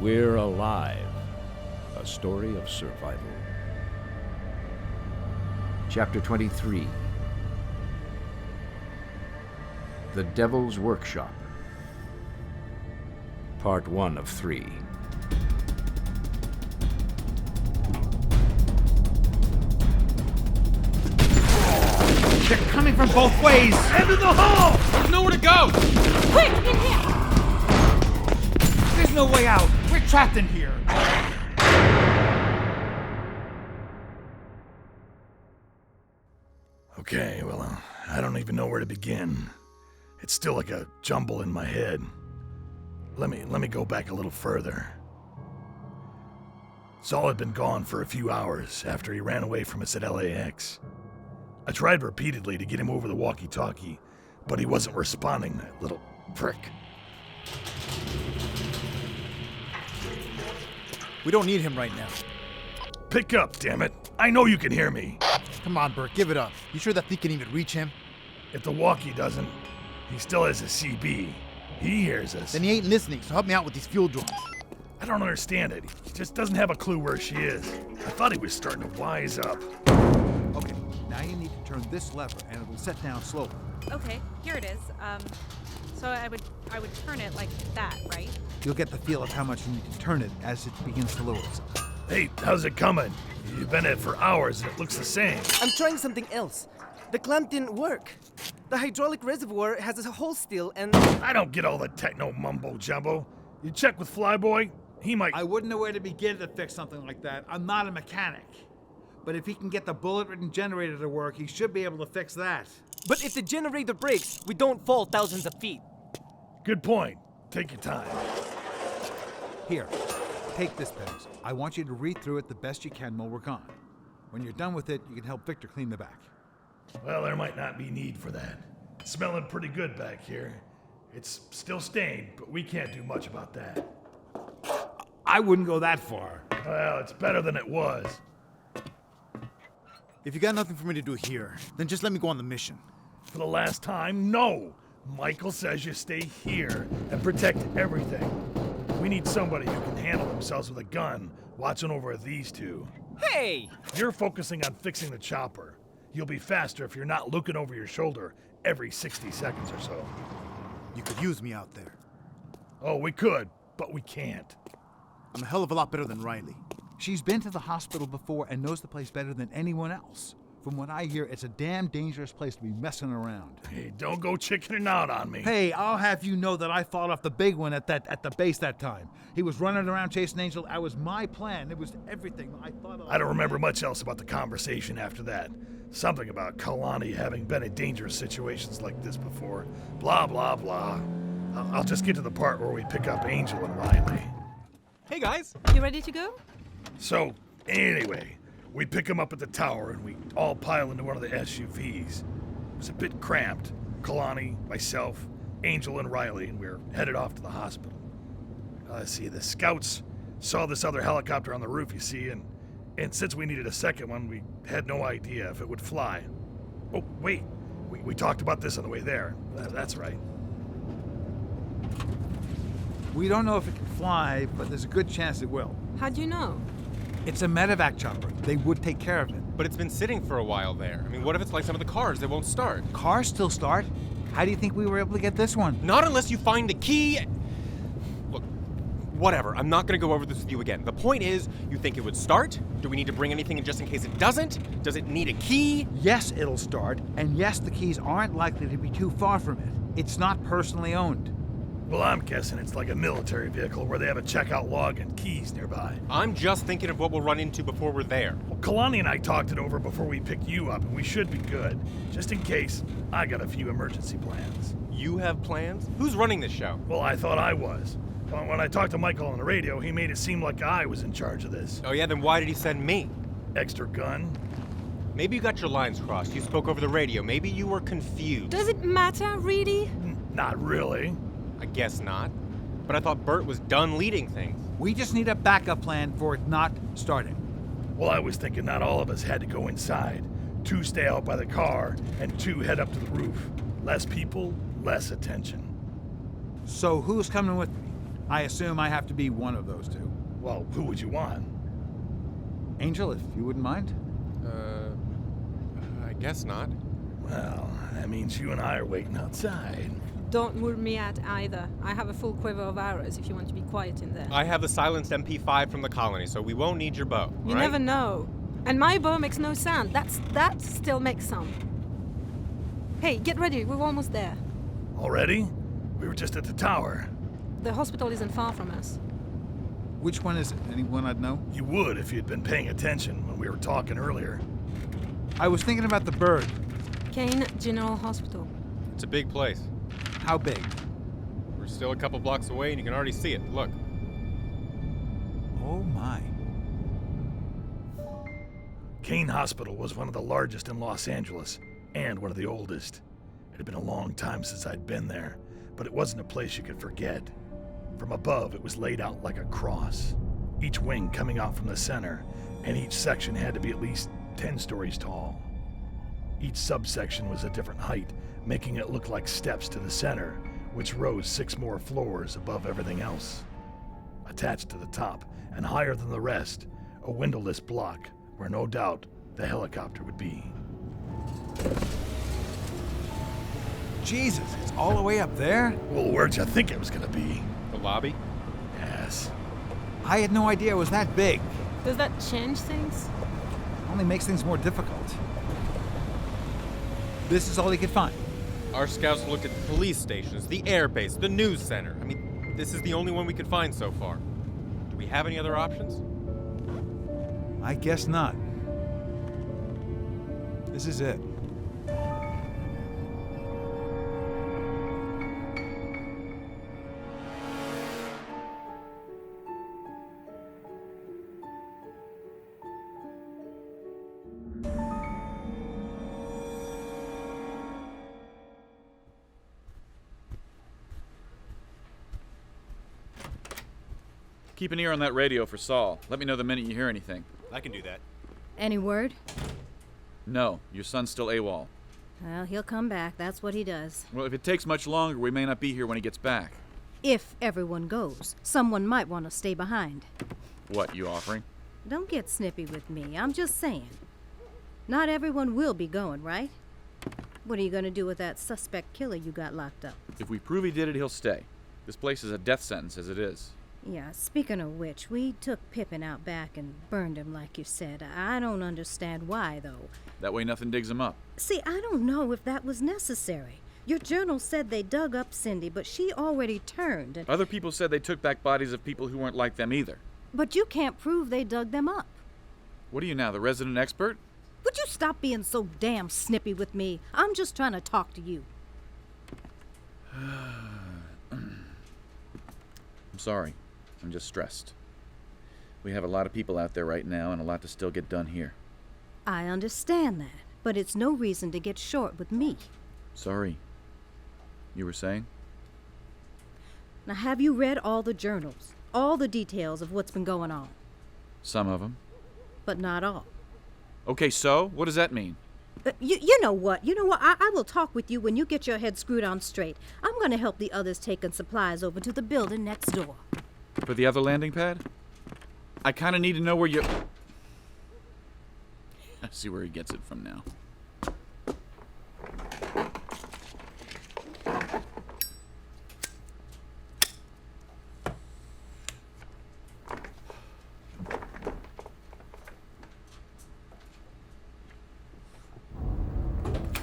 We're Alive, a story of survival. Chapter 23. The Devil's Workshop. Part 1 of 3. They're coming from both ways! Into the hall! There's nowhere to go! Quick, in here! There's no way out! We're trapped in here! Okay, well, I don't even know where to begin. It's still like a jumble in my head. Let me go back a little further. Saul had been gone for a few hours after he ran away from us at LAX. I tried repeatedly to get him over the walkie-talkie, but he wasn't responding, that little prick. We don't need him right now. Pick up, damn it! I know you can hear me! Come on, Bert, give it up. You sure that thing can even reach him? If the walkie doesn't, he still has a CB. He hears us. Then he ain't listening, so help me out with these fuel drones. I don't understand it. He just doesn't have a clue where she is. I thought he was starting to wise up. Okay, now you need to turn this lever and it'll set down slowly. Okay, here it is. So I would turn it like that, right? You'll get the feel of how much you need to turn it as it begins to lower itself. Hey, how's it coming? You've been at it for hours and it looks the same. I'm trying something else. The clamp didn't work. The hydraulic reservoir has a hole still and... I don't get all the techno mumbo jumbo. You check with Flyboy? He might... I wouldn't know where to begin to fix something like that. I'm not a mechanic. But if he can get the bullet-ridden generator to work, he should be able to fix that. But if the generator breaks, we don't fall thousands of feet. Good point. Take your time. Here, take this, Pegs. I want you to read through it the best you can while we're gone. When you're done with it, you can help Victor clean the back. Well, there might not be need for that. It's smelling pretty good back here. It's still stained, but we can't do much about that. I wouldn't go that far. Well, it's better than it was. If you got nothing for me to do here, then just let me go on the mission. For the last time, no. Michael says you stay here and protect everything. We need somebody who can handle themselves with a gun, watching over these two. Hey! You're focusing on fixing the chopper. You'll be faster if you're not looking over your shoulder every 60 seconds or so. You could use me out there. Oh, we could, but we can't. I'm a hell of a lot better than Riley. She's been to the hospital before and knows the place better than anyone else. From what I hear, it's a damn dangerous place to be messing around. Hey, don't go chickening out on me. Hey, I'll have you know that I fought off the big one at the base that time. He was running around chasing Angel. That was my plan. It was everything I thought of. I don't remember much else about the conversation after that. Something about Kalani having been in dangerous situations like this before. Blah, blah, blah. I'll just get to the part where we pick up Angel and Riley. Hey, guys. You ready to go? So, anyway, we pick him up at the tower and we all pile into one of the SUVs. It was a bit cramped. Kalani, myself, Angel, and Riley, and we're headed off to the hospital. Let's see, the scouts saw this other helicopter on the roof, you see, and since we needed a second one, we had no idea if it would fly. Oh, wait, we talked about this on the way there. That's right. We don't know if it can fly, but there's a good chance it will. How'd you know? It's a medevac chopper. They would take care of it. But it's been sitting for a while there. I mean, what if it's like some of the cars that won't start? Cars still start. How do you think we were able to get this one? Not unless you find a key. Look, whatever. I'm not going to go over this with you again. The point is, you think it would start? Do we need to bring anything in just in case it doesn't? Does it need a key? Yes, it'll start. And yes, the keys aren't likely to be too far from it. It's not personally owned. Well, I'm guessing it's like a military vehicle where they have a checkout log and keys nearby. I'm just thinking of what we'll run into before we're there. Well, Kalani and I talked it over before we picked you up, and we should be good. Just in case, I got a few emergency plans. You have plans? Who's running this show? Well, I thought I was. When I talked to Michael on the radio, he made it seem like I was in charge of this. Oh yeah, then why did he send me? Extra gun? Maybe you got your lines crossed. You spoke over the radio. Maybe you were confused. Does it matter, really? Not really. I guess not. But I thought Bert was done leading things. We just need a backup plan for it not starting. Well, I was thinking not all of us had to go inside. 2 stay out by the car, and 2 head up to the roof. Less people, less attention. So who's coming with me? I assume I have to be one of those two. Well, who would you want? Angel, if you wouldn't mind. I guess not. Well, that means you and I are waiting outside. Don't move me at either. I have a full quiver of arrows if you want to be quiet in there. I have the silenced MP5 from the colony, so we won't need your bow. You right? never know. And my bow makes no sound. That still makes some. Hey, get ready. We're almost there. Already? We were just at the tower. The hospital isn't far from us. Which one is it? Anyone I'd know? You would if you'd been paying attention when we were talking earlier. I was thinking about the bird. Kane General Hospital. It's a big place. How big? We're still a couple blocks away, and you can already see it. Look. Oh my. Kane Hospital was one of the largest in Los Angeles, and one of the oldest. It had been a long time since I'd been there, but it wasn't a place you could forget. From above, it was laid out like a cross, each wing coming out from the center, and each section had to be at least 10 stories tall. Each subsection was a different height, making it look like steps to the center, which rose 6 more floors above everything else. Attached to the top, and higher than the rest, a windowless block where no doubt the helicopter would be. Jesus, it's all the way up there? Well, where'd you think it was gonna be? The lobby? Yes. I had no idea it was that big. Does that change things? Only makes things more difficult. This is all he could find. Our scouts looked at the police stations, the airbase, the news center. I mean, this is the only one we could find so far. Do we have any other options? I guess not. This is it. Keep an ear on that radio for Saul. Let me know the minute you hear anything. I can do that. Any word? No, your son's still AWOL. Well, he'll come back. That's what he does. Well, if it takes much longer, we may not be here when he gets back. If everyone goes, someone might want to stay behind. What, you offering? Don't get snippy with me. I'm just saying. Not everyone will be going, right? What are you going to do with that suspect killer you got locked up? If we prove he did it, he'll stay. This place is a death sentence as it is. Yeah, speaking of which, we took Pippin out back and burned him like you said. I don't understand why, though. That way nothing digs him up. See, I don't know if that was necessary. Your journal said they dug up Cindy, but she already turned. And Other people said they took back bodies of people who weren't like them either. But you can't prove they dug them up. What are you now, the resident expert? Would you stop being so damn snippy with me? I'm just trying to talk to you. I'm sorry. I'm just stressed. We have a lot of people out there right now and a lot to still get done here. I understand that, but it's no reason to get short with me. Sorry. You were saying? Now, have you read all the journals? All the details of what's been going on? Some of them. But not all. Okay, so? What does that mean? You know what? I will talk with you when you get your head screwed on straight. I'm going to help the others taking supplies over to the building next door. For the other landing pad? I kind of need to know where you... I see where he gets it from now.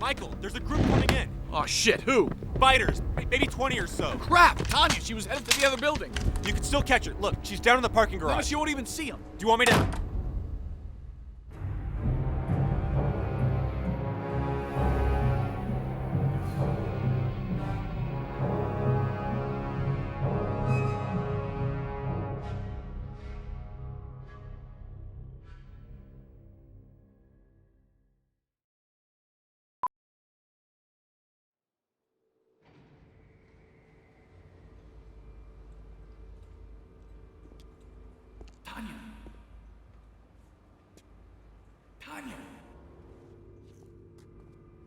Michael, there's a group coming in. Oh, shit, who? Fighters, maybe 20 or so. Crap! Tanya, she was headed to the other building. You can still catch her. Look, she's down in the parking No, garage. she won't even see him. Do you want me to...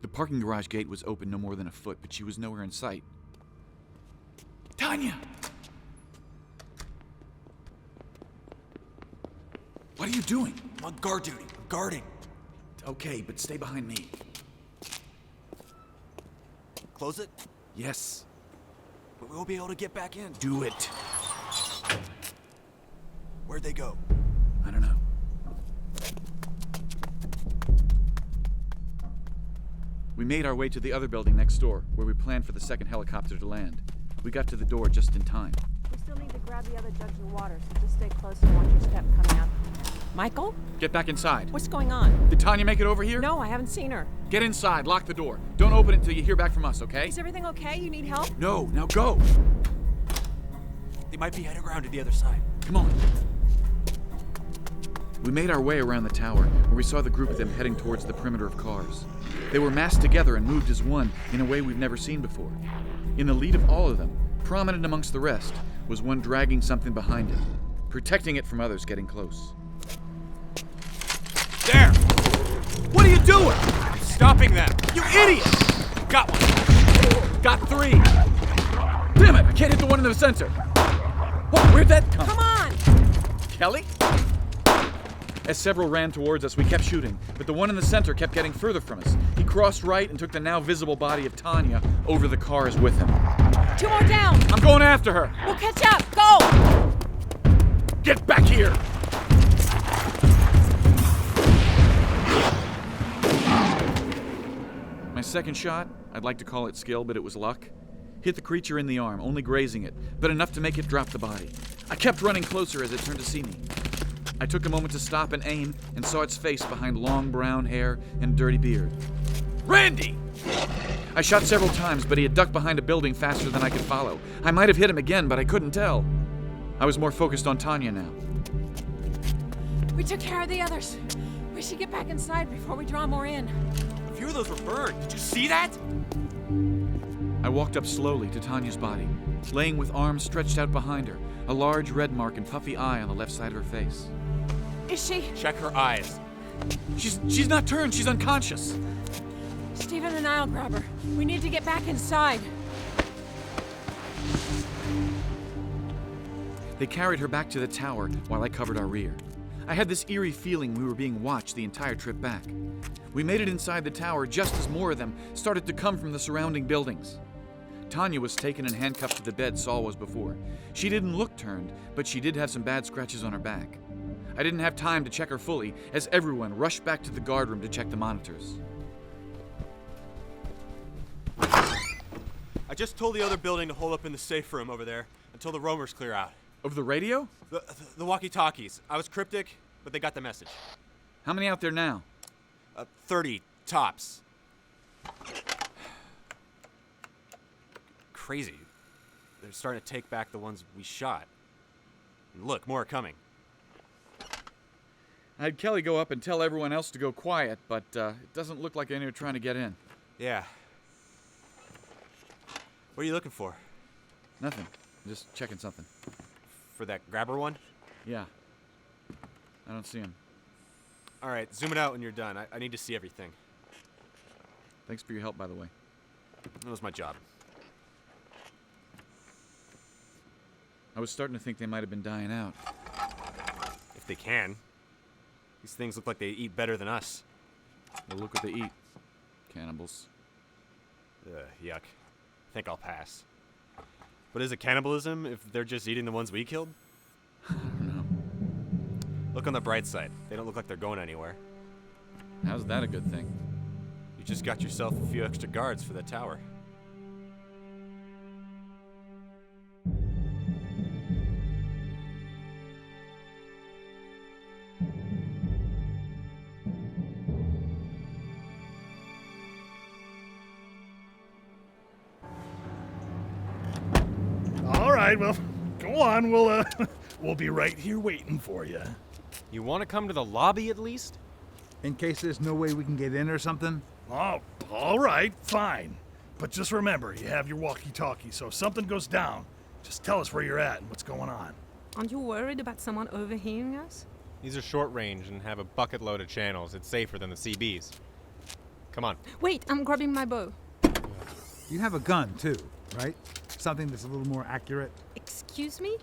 The parking garage gate was open no more than a foot, but she was nowhere in sight. Tanya! What are you doing? I'm on guard duty. I'm guarding. Okay, but stay behind me. Close it? Yes. But we won't be able to get back in. Do it. Where'd they go? I don't know. We made our way to the other building next door, where we planned for the second helicopter to land. We got to the door just in time. We still need to grab the other jugs of water, so just stay close and watch your step coming up. Michael? Get back inside. What's going on? Did Tanya make it over here? No, I haven't seen her. Get inside. Lock the door. Don't open it until you hear back from us, okay? Is everything okay? You need help? No. Now go. They might be heading around to the other side. Come on. We made our way around the tower, where we saw the group of them heading towards the perimeter of cars. They were massed together and moved as one in a way we've never seen before. In the lead of all of them, prominent amongst the rest, was one dragging something behind him, protecting it from others getting close. There! What are you doing? I'm stopping them. You idiot! Got one. Got 3. Damn it! I can't hit the one in the center. Whoa, where'd that come? Come on! Kelly? As several ran towards us, we kept shooting, but the one in the center kept getting further from us. He crossed right and took the now visible body of Tanya over the cars with him. 2 more down! I'm going after her! We'll catch up! Go! Get back here! My second shot, I'd like to call it skill, but it was luck, hit the creature in the arm, only grazing it, but enough to make it drop the body. I kept running closer as it turned to see me. I took a moment to stop and aim and saw its face behind long brown hair and dirty beard. Randy! I shot several times, but he had ducked behind a building faster than I could follow. I might have hit him again, but I couldn't tell. I was more focused on Tanya now. We took care of the others. We should get back inside before we draw more in. A few of those were burned. Did you see that? I walked up slowly to Tanya's body, laying with arms stretched out behind her, a large red mark and puffy eye on the left side of her face. Is she? Check her eyes. She's not turned. She's unconscious. Stephen and I'll grab her. We need to get back inside. They carried her back to the tower while I covered our rear. I had this eerie feeling we were being watched the entire trip back. We made it inside the tower just as more of them started to come from the surrounding buildings. Tanya was taken and handcuffed to the bed Saul was before. She didn't look turned, but she did have some bad scratches on her back. I didn't have time to check her fully, as everyone rushed back to the guard room to check the monitors. I just told the other building to hold up in the safe room over there until the roamers clear out. Over the radio? The walkie-talkies. I was cryptic, but they got the message. How many out there now? 30 tops. Crazy. They're starting to take back the ones we shot. And look, more are coming. I had Kelly go up and tell everyone else to go quiet, but it doesn't look like any are trying to get in. Yeah. What are you looking for? Nothing. I'm just checking something. For that grabber one? Yeah. I don't see him. All right, zoom it out when you're done. I need to see everything. Thanks for your help, by the way. That was my job. I was starting to think they might have been dying out. If they can. These things look like they eat better than us. Well, look what they eat. Cannibals. Yuck. I think I'll pass. But is it cannibalism if they're just eating the ones we killed? I don't know. Look on the bright side. They don't look like they're going anywhere. How's that a good thing? You just got yourself a few extra guards for the tower. All right, well, go on. We'll be right here waiting for you. You want to come to the lobby at least? In case there's no way we can get in or something? Oh, all right, fine. But just remember, you have your walkie-talkie, so if something goes down, just tell us where you're at and what's going on. Aren't you worried about someone overhearing us? These are short range and have a bucket load of channels. It's safer than the CBs. Come on. Wait, I'm grabbing my bow. You have a gun, too, right? Something that's a little more accurate? Excuse me?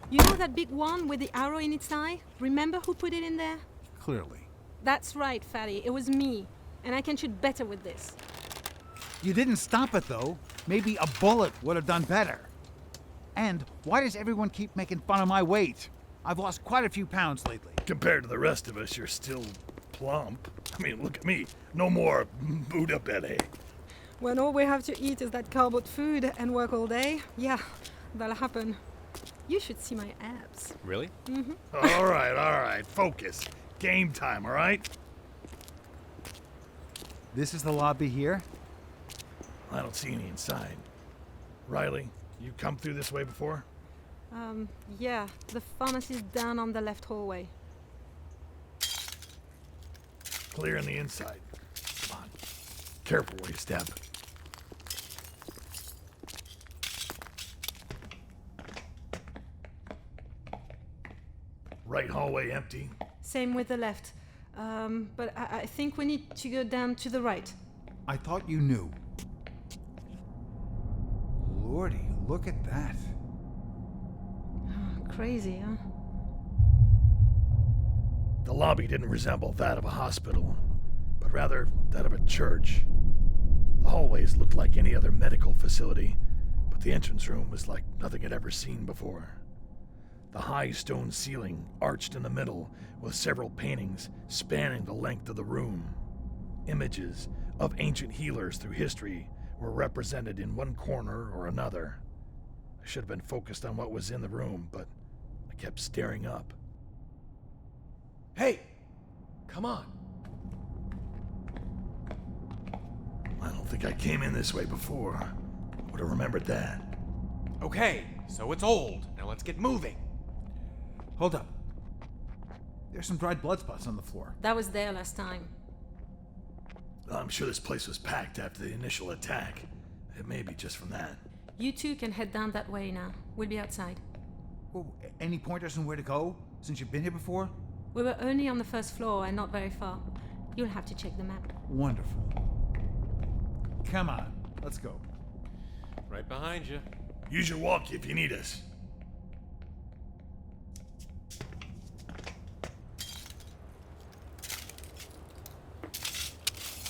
You know that big one with the arrow in its eye? Remember who put it in there? Clearly. That's right, Fatty. It was me. And I can shoot better with this. You didn't stop it, though. Maybe a bullet would have done better. And why does everyone keep making fun of my weight? I've lost quite a few pounds lately. Compared to the rest of us, you're still plump. I mean, look at me. No more Buddha Betty. When all we have to eat is that cardboard food and work all day, yeah, that'll happen. You should see my abs. Really? Mm-hmm. All right. Focus. Game time, all right? This is the lobby here? I don't see any inside. Riley, you come through this way before? Yeah, the pharmacy's down on the left hallway. Clear on the inside. Come on. Careful where you step. Right hallway empty. Same with the left. But I think we need to go down to the right. I thought you knew. Lordy, look at that. Crazy, huh? The lobby didn't resemble that of a hospital, but rather that of a church. The hallways looked like any other medical facility, but the entrance room was like nothing I'd ever seen before. The high stone ceiling arched in the middle with several paintings spanning the length of the room. Images of ancient healers through history were represented in one corner or another. I should have been focused on what was in the room, but I kept staring up. Hey! Come on. I don't think I came in this way before. Would have remembered that. Okay, so it's old. Now let's get moving. Hold up. There's some dried blood spots on the floor. That was there last time. I'm sure this place was packed after the initial attack. It may be just from that. You two can head down that way now. We'll be outside. Oh, any pointers on where to go, since you've been here before? We were only on the first floor and not very far. You'll have to check the map. Wonderful. Come on, let's go. Right behind you. Use your walkie if you need us.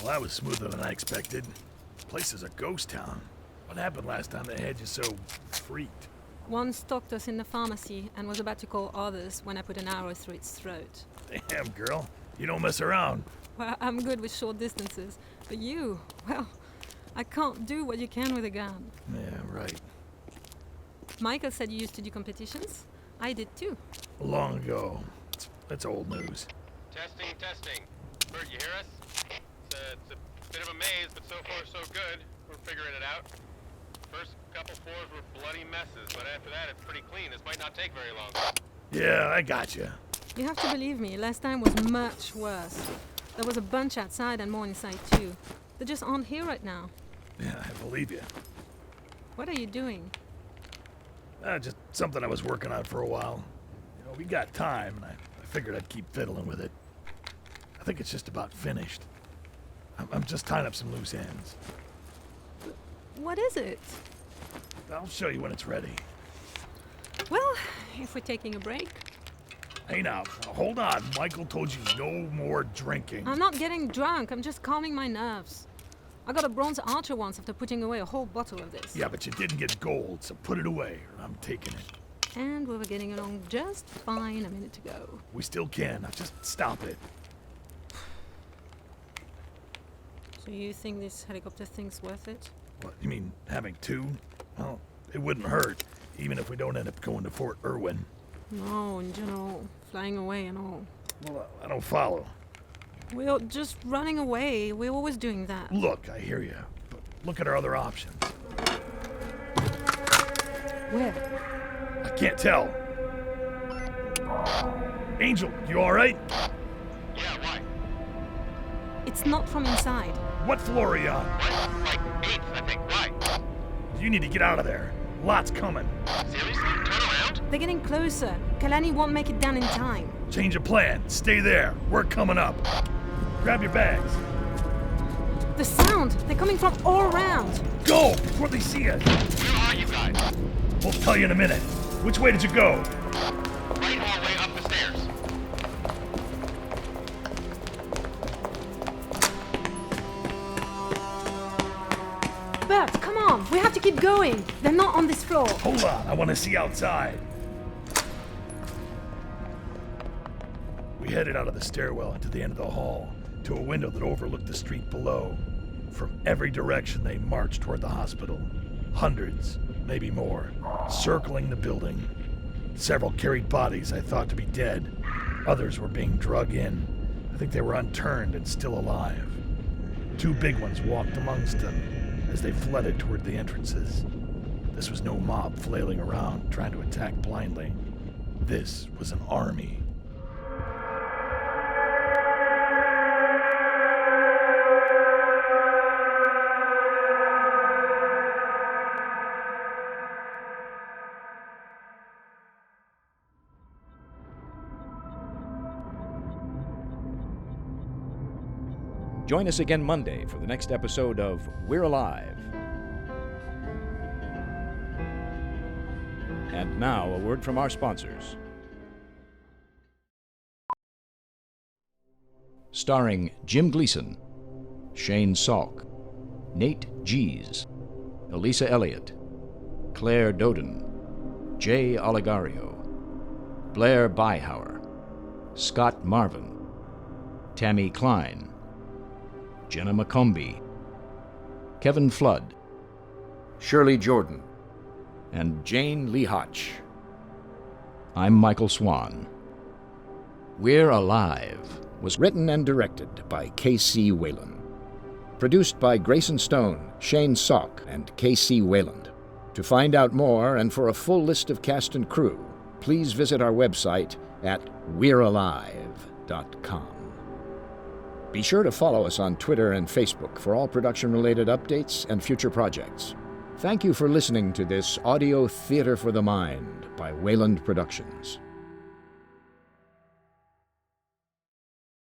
Well, that was smoother than I expected. This place is a ghost town. What happened last time they had you so freaked? One stalked us in the pharmacy and was about to call others when I put an arrow through its throat. Damn, girl. You don't mess around. Well, I'm good with short distances. But you, well, I can't do what you can with a gun. Yeah, right. Michael said you used to do competitions. I did too. Long ago. That's old news. Testing. Bert, you hear us? It's a bit of a maze, but so far so good. We're figuring it out. First couple floors were bloody messes, but after that it's pretty clean. This might not take very long. Yeah, I got you. You have to believe me, last time was much worse. There was a bunch outside and more inside too. They just aren't here right now. Yeah, I believe you. What are you doing? Just something I was working on for a while. You know, we got time, and I figured I'd keep fiddling with it. I think it's just about finished. I'm just tying up some loose ends. What is it? I'll show you when it's ready. Well, if we're taking a break. Hey now, hold on. Michael told you no more drinking. I'm not getting drunk, I'm just calming my nerves. I got a bronze archer once after putting away a whole bottle of this. Yeah, but you didn't get gold, so put it away, or I'm taking it. And we were getting along just fine a minute ago. We still can. Now just stop it. So you think this helicopter thing's worth it? What, you mean having two? Well, it wouldn't hurt, even if we don't end up going to Fort Irwin. No, in general, flying away and all. Well, I don't follow. We're just running away. We're always doing that. Look, I hear you, but look at our other options. Where? I can't tell. Angel, you all right? Yeah, why? It's not from inside. What floor are you on? Like 8th, I think. Why? You need to get out of there. Lots coming. Seriously? Turn around? They're getting closer. Kalani won't make it down in time. Change of plan. Stay there. We're coming up. Grab your bags. The sound! They're coming from all around. Go before they see us. Where are you guys? We'll tell you in a minute. Which way did you go? keep going. They're not on this floor. Hold on, I want to see outside. We headed out of the stairwell into the end of the hall, to a window that overlooked the street below. From every direction they marched toward the hospital. Hundreds, maybe more, circling the building. Several carried bodies I thought to be dead. Others were being drug in. I think they were unturned and still alive. 2 big ones walked amongst them as they flooded toward the entrances. This was no mob flailing around trying to attack blindly. This was an army. Join us again Monday for the next episode of We're Alive. And now, a word from our sponsors. Starring Jim Gleason, Shane Salk, Nate Gies, Elisa Elliott, Claire Doden, Jay Oligario, Blair Byhauer, Scott Marvin, Tammy Klein, Jenna McCombie, Kevin Flood, Shirley Jordan, and Jane Lee Hotch. I'm Michael Swan. We're Alive was written and directed by Kc Wayland. Produced by Grayson Stone, Shane Salk, and Kc Wayland. To find out more and for a full list of cast and crew, please visit our website at we'realive.com. Be sure to follow us on Twitter and Facebook for all production-related updates and future projects. Thank you for listening to this audio theater for the mind by Wayland Productions.